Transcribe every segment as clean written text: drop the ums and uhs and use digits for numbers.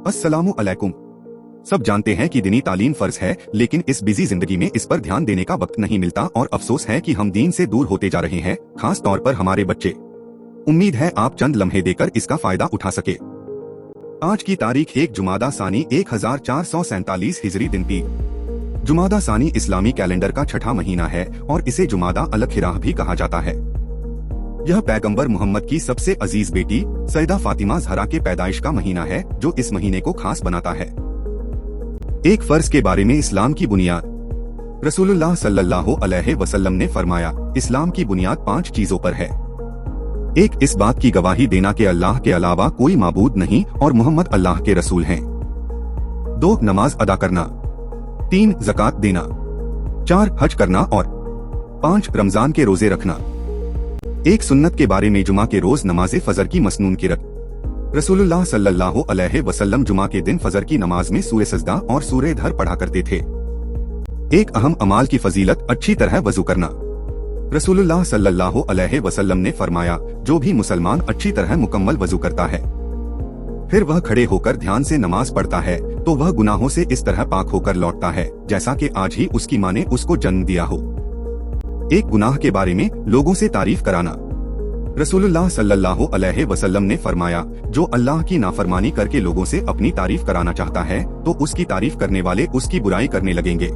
अस्सलामु अलैकुम। सब जानते हैं कि दीनी तालीम फर्ज है, लेकिन इस बिजी जिंदगी में इस पर ध्यान देने का वक्त नहीं मिलता और अफसोस है कि हम दीन से दूर होते जा रहे हैं, खास तौर पर हमारे बच्चे। उम्मीद है आप चंद लम्हे देकर इसका फायदा उठा सके। आज की तारीख 1 जुमादा सानी 1447 हिजरी दिन पी। जुमादा सानी इस्लामी कैलेंडर का छठा महीना है और इसे जुमादा अल खिराह भी कहा जाता है। यह पैगंबर मोहम्मद की सबसे अजीज बेटी सैयदा फातिमा ज़हरा के पैदाइश का महीना है, जो इस महीने को खास बनाता है। एक फर्ज के बारे में इस्लाम की बुनियाद। रसूलुल्लाह सल्लल्लाहु अलैहि वसल्लम ने फरमाया, इस्लाम की बुनियाद 5 चीजों पर है। 1. इस बात की गवाही देना कि अल्लाह के अलावा कोई माबूद नहीं और मोहम्मद अल्लाह के रसूल हैं। 2. नमाज अदा करना। 3. ज़कात देना। 4. हज करना और 5. रमजान के रोजे रखना। एक सुन्नत के बारे में जुमा के रोज नमाज फजर की मसनून किरत। रसूलुल्लाह सल्लल्लाहु अलैहि वसल्लम जुमा के दिन फजर की नमाज में सूरे सजदा और सूरे धर पढ़ा करते थे। एक अहम अमाल की फजीलत अच्छी तरह वजू करना। रसूलुल्लाह सल्लल्लाहु अलैहि वसल्लम ने फरमाया, जो भी मुसलमान अच्छी तरह मुकम्मल वजू करता है, फिर वह खड़े होकर ध्यान से नमाज पढ़ता है, तो वह गुनाहों से इस तरह पाक होकर लौटता है जैसा कि आज ही उसकी माँ ने उसको जन्म दिया हो। एक गुनाह के बारे में लोगों से तारीफ कराना। रसूलुल्लाह सल्लल्लाहु अलैहि वसल्लम ने फरमाया, जो अल्लाह की नाफरमानी करके लोगों से अपनी तारीफ कराना चाहता है, तो उसकी तारीफ करने वाले उसकी बुराई करने लगेंगे।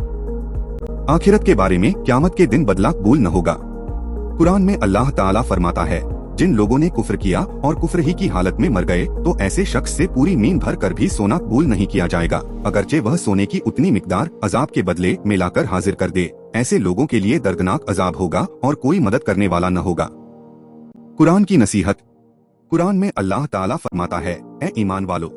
आखिरत के बारे में क़यामत के दिन बदला कबूल न होगा। कुरान में अल्लाह ताला फरमाता है, जिन लोगों ने कुफ्र किया और कुफ्र ही की हालत में मर गए, तो ऐसे शख्स से पूरी मीन भर कर भी सोना कबूल नहीं किया जाएगा, अगरचे वह सोने की उतनी मिकदार अजाब के बदले मिलाकर हाजिर कर दे। ऐसे लोगों के लिए दर्दनाक अजाब होगा और कोई मदद करने वाला न होगा। कुरान की नसीहत। कुरान में अल्लाह ताला फरमाता है, ए ईमान वालो,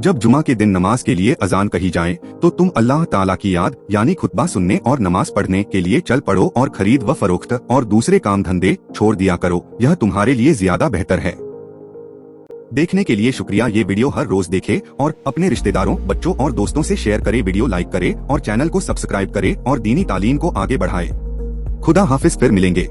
जब जुमा के दिन नमाज के लिए अजान कही जाए, तो तुम अल्लाह ताला की याद यानी खुतबा सुनने और नमाज पढ़ने के लिए चल पड़ो और खरीद व फरोख्त और दूसरे काम धंधे छोड़ दिया करो, यह तुम्हारे लिए ज्यादा बेहतर है। देखने के लिए शुक्रिया। ये वीडियो हर रोज देखे और अपने रिश्तेदारों, बच्चों और दोस्तों से शेयर करे, वीडियो लाइक करे और चैनल को सब्सक्राइब करे और दीनी तालीम को आगे बढ़ाए। खुदा हाफिज, फिर मिलेंगे।